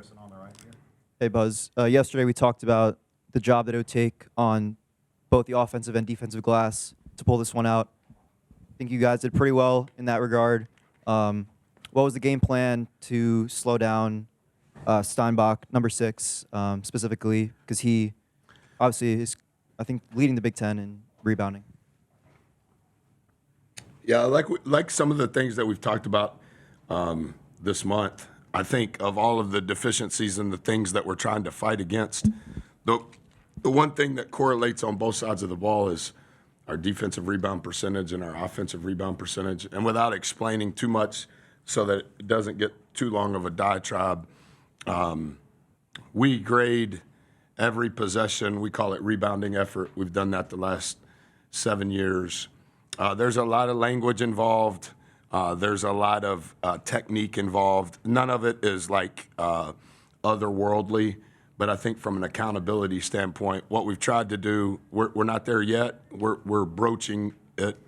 Harrison on the right here. Hey, Buzz. Yesterday we talked about the job that it would take on both the offensive and defensive glass to pull this one out. I think you guys did pretty well in that regard. What was the game plan to slow down Steinbach, number 6, specifically? Because he obviously is, I think, leading the Big Ten in rebounding. Yeah, like some of the things that we've talked about this month, I think of all of the deficiencies and the things that we're trying to fight against, the one thing that correlates on both sides of the ball is our defensive rebound percentage and our offensive rebound percentage. And without explaining too much so that it doesn't get too long of a diatribe, we grade every possession. We call it rebounding effort. We've done that the last 7 years. There's a lot of language involved. There's a lot of technique involved. None of it is like otherworldly, but I think from an accountability standpoint, what we've tried to do, we're not there yet. We're broaching it.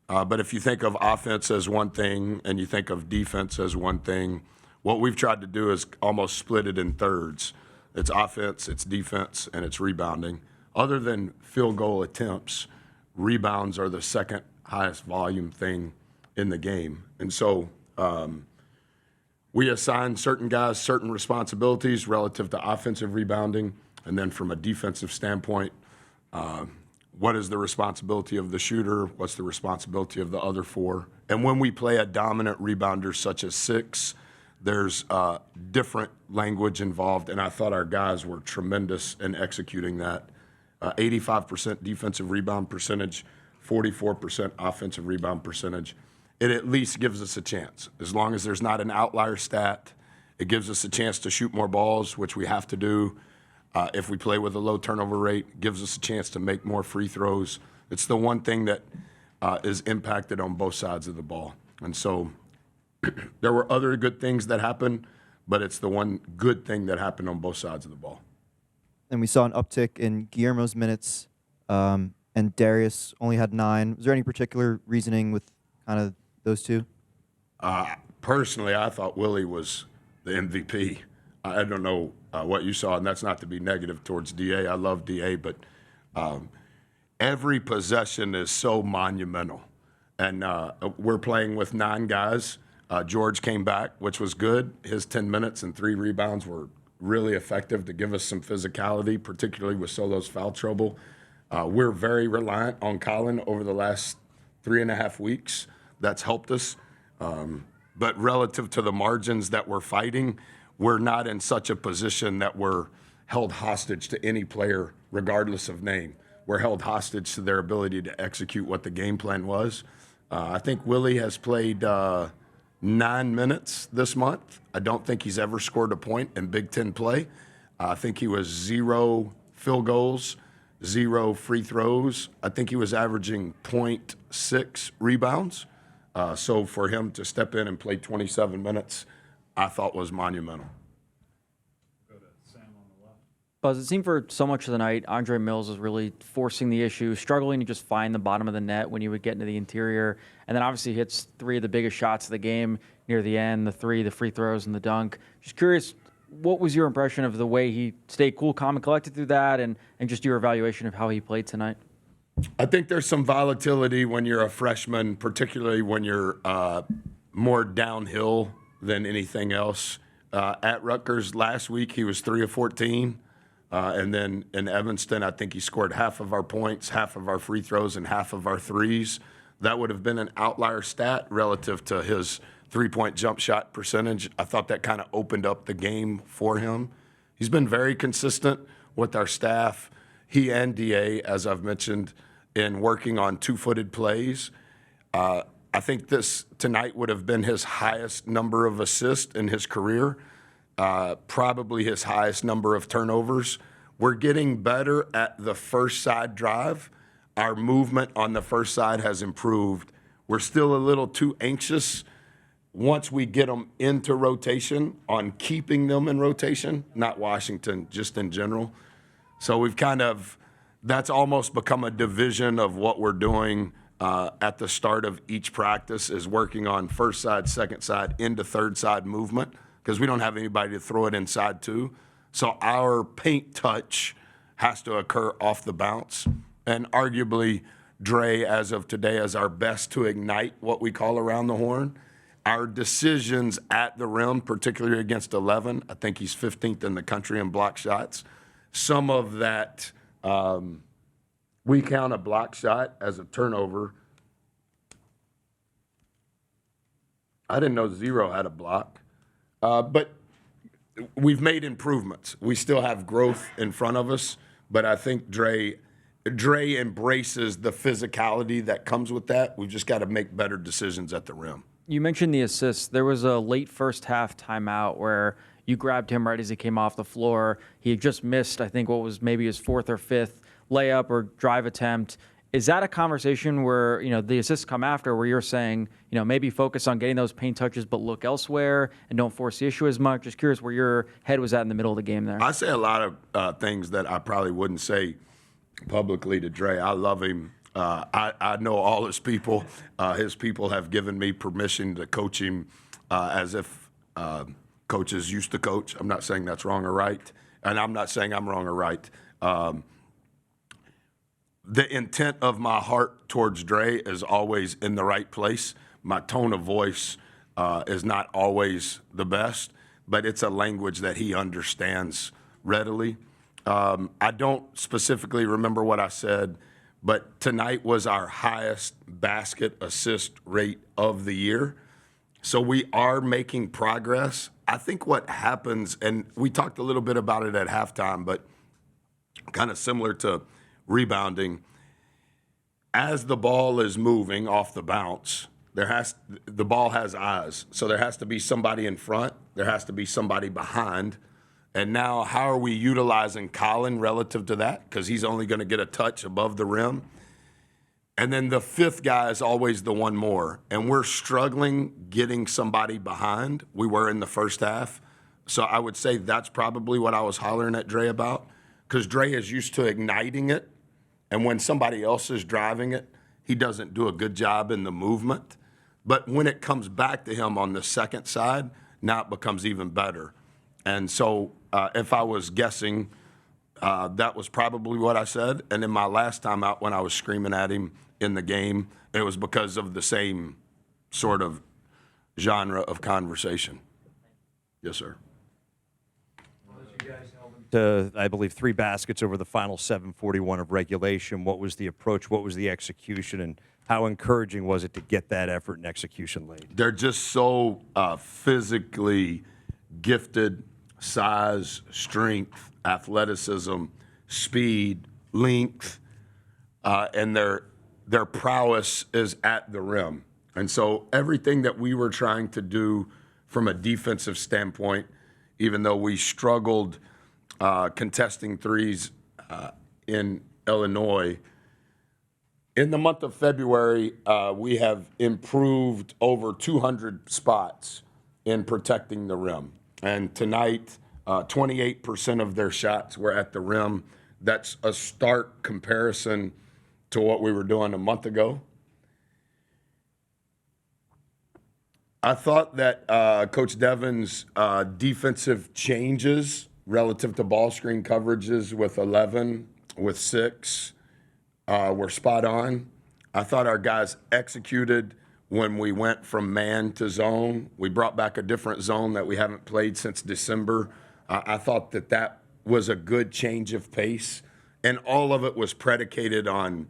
But if you think of offense as one thing and you think of defense as one thing, what we've tried to do is almost split it in thirds. It's offense, it's defense, and it's rebounding. Other than field goal attempts, rebounds are the second highest volume thing in the game. And so we assign certain guys certain responsibilities relative to offensive rebounding. And then from a defensive standpoint, what is the responsibility of the shooter? What's the responsibility of the other 4? And when we play a dominant rebounder such as 6, there's different language involved. And I thought our guys were tremendous in executing that. 85% defensive rebound percentage, 44% offensive rebound percentage. It at least gives us a chance. As long as there's not an outlier stat, it gives us a chance to shoot more balls, which we have to do. If we play with a low turnover rate, it gives us a chance to make more free throws. It's the one thing that is impacted on both sides of the ball. And so there were other good things that happened, but it's the one good thing that happened on both sides of the ball. And we saw an uptick in Guillermo's minutes, and Darius only had 9. Was there any particular reasoning with kind of those two? Personally, I thought Willie was the MVP. I don't know what you saw, and that's not to be negative towards DA. I love DA, but every possession is so monumental. And we're playing with 9 guys. George came back, which was good. His 10 minutes and 3 rebounds were really effective to give us some physicality, particularly with Solo's foul trouble. We're very reliant on Colin over the last 3.5 weeks. That's helped us. But relative to the margins that we're fighting, we're not in such a position that we're held hostage to any player, regardless of name. We're held hostage to their ability to execute what the game plan was. I think Willie has played 9 minutes this month. I don't think he's ever scored a point in Big Ten play. I think he was 0 field goals, 0 free throws. I think he was averaging 0.6 rebounds. So for him to step in and play 27 minutes, I thought was monumental. Go to Sam on the left. Buzz, it seemed for so much of the night, Andre Mills was really forcing the issue, struggling to just find the bottom of the net when he would get into the interior. And then obviously hits 3 of the biggest shots of the game near the end, the free throws, and the dunk. Just curious, what was your impression of the way he stayed cool, calm, and collected through that, and just your evaluation of how he played tonight? I think there's some volatility when you're a freshman, particularly when you're more downhill than anything else. At Rutgers last week, he was 3 of 14. And then in Evanston, I think he scored half of our points, half of our free throws, and half of our threes. That would have been an outlier stat relative to his 3-point jump shot percentage. I thought that kind of opened up the game for him. He's been very consistent with our staff, he and DA, as I've mentioned, in working on 2-footed plays. I think this tonight would have been his highest number of assists in his career, probably his highest number of turnovers. We're getting better at the first side drive. Our movement on the first side has improved. We're still a little too anxious once we get them into rotation on keeping them in rotation, not Washington, just in general. So we've that's almost become a division of what we're doing at the start of each practice, is working on first side, second side, into third side movement. because we don't have anybody to throw it inside to. So our paint touch has to occur off the bounce. And arguably, Dre, as of today, is our best to ignite what we call around the horn. Our decisions at the rim, particularly against 11, I think he's 15th in the country in block shots. Some of that, we count a block shot as a turnover. I didn't know Zero had a block. But we've made improvements. We still have growth in front of us, but I think Dre embraces the physicality that comes with that. We've just got to make better decisions at the rim. You mentioned the assists. There was a late first half timeout where you grabbed him right as he came off the floor. He had just missed, I think, what was maybe his fourth or fifth layup or drive attempt. Is that a conversation where, the assists come after where you're saying, maybe focus on getting those paint touches but look elsewhere and don't force the issue as much? Just curious where your head was at in the middle of the game there. I say a lot of things that I probably wouldn't say publicly to Dre. I love him. I know all his people. His people have given me permission to coach him as if coaches used to coach. I'm not saying that's wrong or right, and I'm not saying I'm wrong or right. The intent of my heart towards Dre is always in the right place. My tone of voice is not always the best, but it's a language that he understands readily. I don't specifically remember what I said, but tonight was our highest basket assist rate of the year. So we are making progress. I think what happens, and we talked a little bit about it at halftime, but kind of similar to rebounding, as the ball is moving off the bounce, the ball has eyes. So there has to be somebody in front, there has to be somebody behind. And now how are we utilizing Colin relative to that? Because he's only going to get a touch above the rim. And then the fifth guy is always the one more. And we're struggling getting somebody behind. We were in the first half. So I would say that's probably what I was hollering at Dre about, because Dre is used to igniting it. And when somebody else is driving it, he doesn't do a good job in the movement. But when it comes back to him on the second side, now it becomes even better. And so if I was guessing, that was probably what I said. And in my last time out when I was screaming at him in the game, it was because of the same sort of genre of conversation. Yes, sir. To, I believe, 3 baskets over the final 7:41 of regulation. What was the approach? What was the execution? And how encouraging was it to get that effort and execution late? They're just so physically gifted, size, strength, athleticism, speed, length, and their prowess is at the rim. And so everything that we were trying to do from a defensive standpoint, even though we struggled contesting threes in Illinois, in the month of February, we have improved over 200 spots in protecting the rim. And tonight, 28% of their shots were at the rim. That's a stark comparison to what we were doing a month ago. I thought that Coach Devin's defensive changes relative to ball screen coverages with 11, with 6, were spot on. I thought our guys executed when we went from man to zone. We brought back a different zone that we haven't played since December. I thought that was a good change of pace, and all of it was predicated on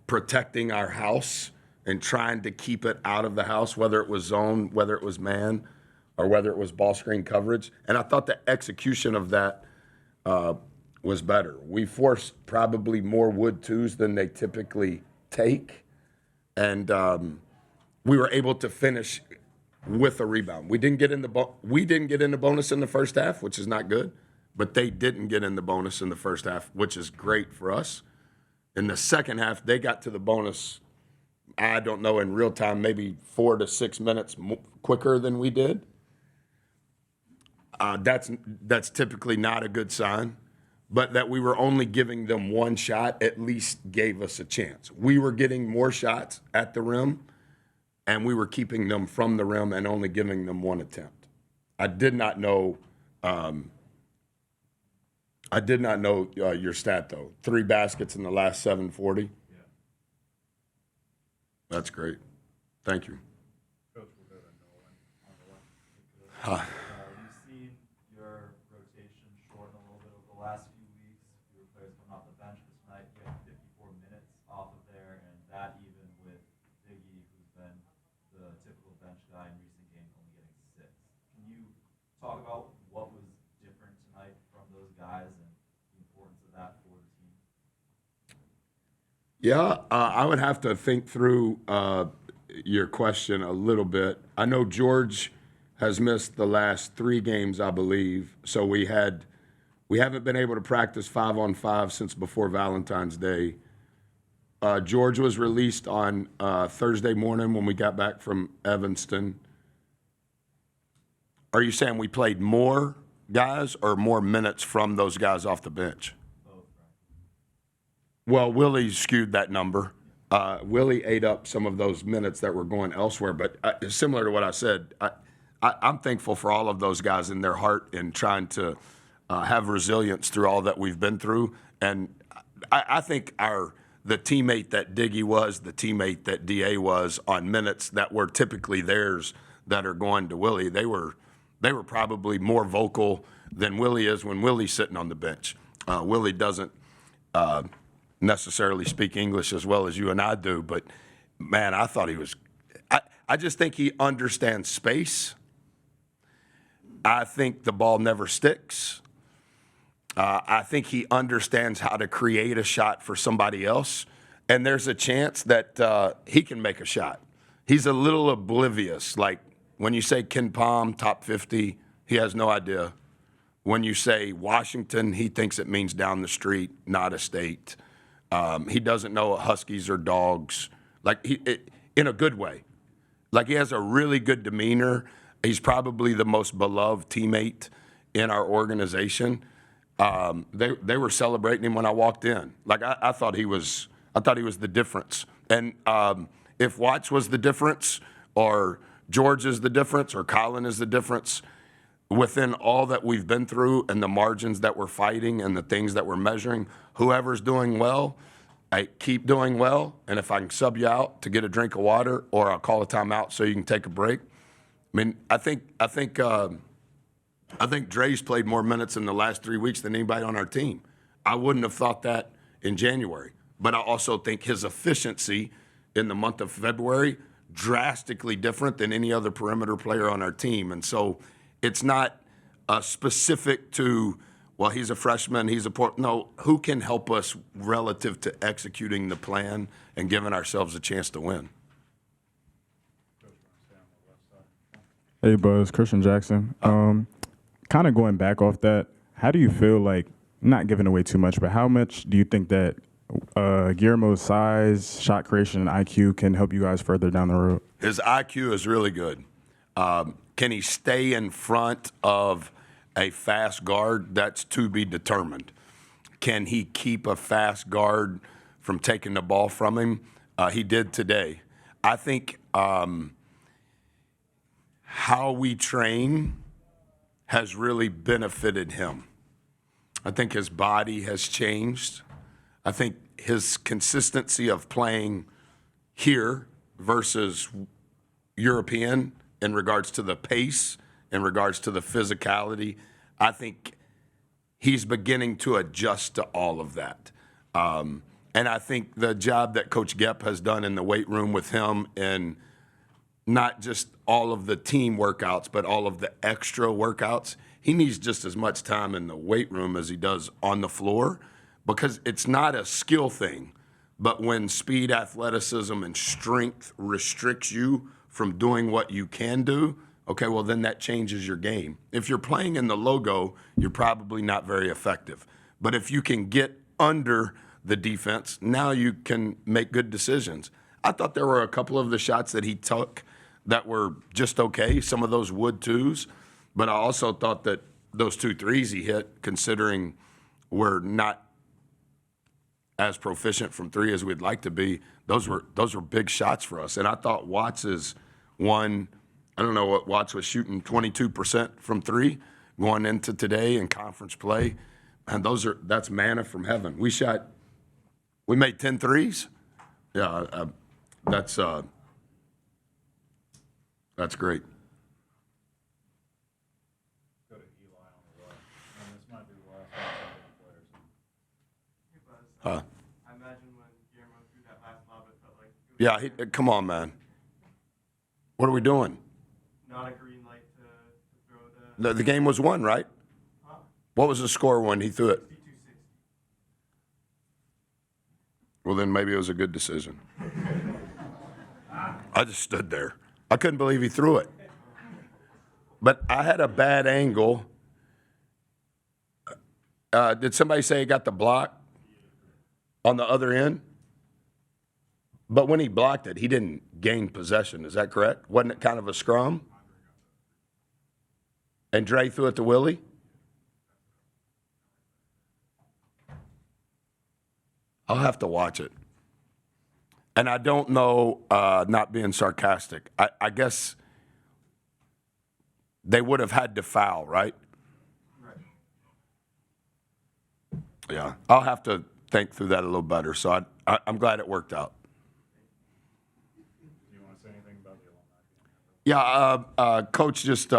protecting our house and trying to keep it out of the house, whether it was zone, whether it was man, or whether it was ball screen coverage. And I thought the execution of that was better. We forced probably more wood twos than they typically take, and we were able to finish with a rebound. We didn't get in the bonus in the first half, which is not good, but they didn't get in the bonus in the first half, which is great for us. In the second half, they got to the bonus, I don't know, in real time, maybe 4 to 6 minutes quicker than we did. That's typically not a good sign, but that we were only giving them one shot at least gave us a chance. We were getting more shots at the rim, and we were keeping them from the rim and only giving them one attempt. I did not know. Your stat though. 3 baskets in the last 740. Yeah. That's great. Thank you. Coach, we'll go to Nolan on the left. We've seen your rotation shorten a little bit over the last few weeks. Your players coming off the bench this night. You had 54 minutes off of there, and that even with Biggie, who's been the typical bench guy in recent games, only getting 6. Can you talk about what was different tonight from those guys and the importance of that for the team? Yeah, I would have to think through your question a little bit. I know George has missed the last 3 games, I believe. So we haven't been able to practice 5-on-5 since before Valentine's Day. George was released on Thursday morning when we got back from Evanston. Are you saying we played more guys or more minutes from those guys off the bench? Well, Willie skewed that number. Willie ate up some of those minutes that were going elsewhere. But similar to what I said, I'm thankful for all of those guys in their heart and trying to have resilience through all that we've been through. And I think the teammate that Diggy was, the teammate that DA was on minutes that were typically theirs that are going to Willie, they were probably more vocal than Willie is when Willie's sitting on the bench. Willie doesn't necessarily speak English as well as you and I do, but man, I thought he was. I just think he understands space. I think the ball never sticks. I think he understands how to create a shot for somebody else, and there's a chance that he can make a shot. He's a little oblivious. Like when you say Ken Palm, top 50, he has no idea. When you say Washington, he thinks it means down the street, not a state. He doesn't know what Huskies are dogs, in a good way. Like he has a really good demeanor. He's probably the most beloved teammate in our organization. They were celebrating him when I walked in. Like I thought he was the difference. And if Watts was the difference, or George is the difference, or Colin is the difference, within all that we've been through and the margins that we're fighting and the things that we're measuring, whoever's doing well, I keep doing well. And if I can sub you out to get a drink of water, or I'll call a timeout so you can take a break. I mean, I think Dre's played more minutes in the last 3 weeks than anybody on our team. I wouldn't have thought that in January, but I also think his efficiency in the month of February drastically different than any other perimeter player on our team. And so it's not specific to, well, he's a freshman, no, who can help us relative to executing the plan and giving ourselves a chance to win? Coach, want to stay on the left side? Hey, Buzz, Christian Jackson. Kind of going back off that, how do you feel like, not giving away too much, but how much do you think that Guillermo's size, shot creation, and IQ can help you guys further down the road? His IQ is really good. Can he stay in front of a fast guard? That's to be determined. Can he keep a fast guard from taking the ball from him? He did today. I think how we train has really benefited him. I think his body has changed. I think his consistency of playing here versus European in regards to the pace, in regards to the physicality, I think he's beginning to adjust to all of that. And I think the job that Coach Gepp has done in the weight room with him, and not just all of the team workouts, but all of the extra workouts, he needs just as much time in the weight room as he does on the floor, because it's not a skill thing. But when speed, athleticism, and strength restricts you from doing what you can do, okay, well, then that changes your game. If you're playing in the logo, you're probably not very effective. But if you can get under the defense, now you can make good decisions. I thought there were a couple of the shots that he took that were just okay, some of those would twos, but I also thought that those 2 threes he hit, considering we're not as proficient from 3 as we'd like to be, those were big shots for us. And I thought Watts's one I don't know what Watts was shooting 22% from three going into today in conference play. And that's manna from heaven. We made 10 threes. Yeah, that's great. Go to Eli on the left. And this might be the last time players. Huh? I imagine when Guillermo threw that last lob, it felt like it was Yeah, come on, man. What are we doing? not a green light to throw The game was won, right? What was the score when he threw it? 260. Well, then maybe it was a good decision. I just stood there. I couldn't believe he threw it. But I had a bad angle. Did somebody say he got the block on the other end? But when he blocked it, he didn't gain possession. Is that correct? Wasn't it kind of a scrum? And Dre threw it to Willie? I'll have to watch it. And I don't know, not being sarcastic, I guess they would have had to foul, right? Right. Yeah, I'll have to think through that a little better. So I'm glad it worked out. Do you want to say anything about the alumni? Yeah, Coach just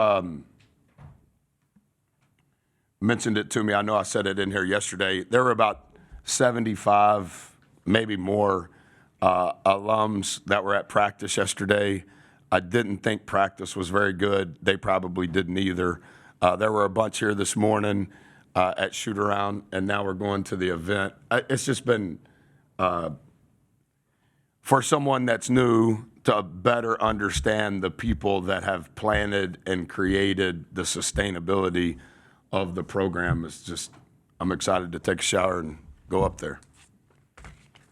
mentioned it to me. I know I said it in here yesterday. There were about 75, maybe more, alums that were at practice yesterday. I didn't think practice was very good. They probably didn't either. There were a bunch here this morning at shoot around, and now we're going to the event. It's just been, for someone that's new, to better understand the people that have planted and created the sustainability of the program. Is just, I'm excited to take a shower and go up there.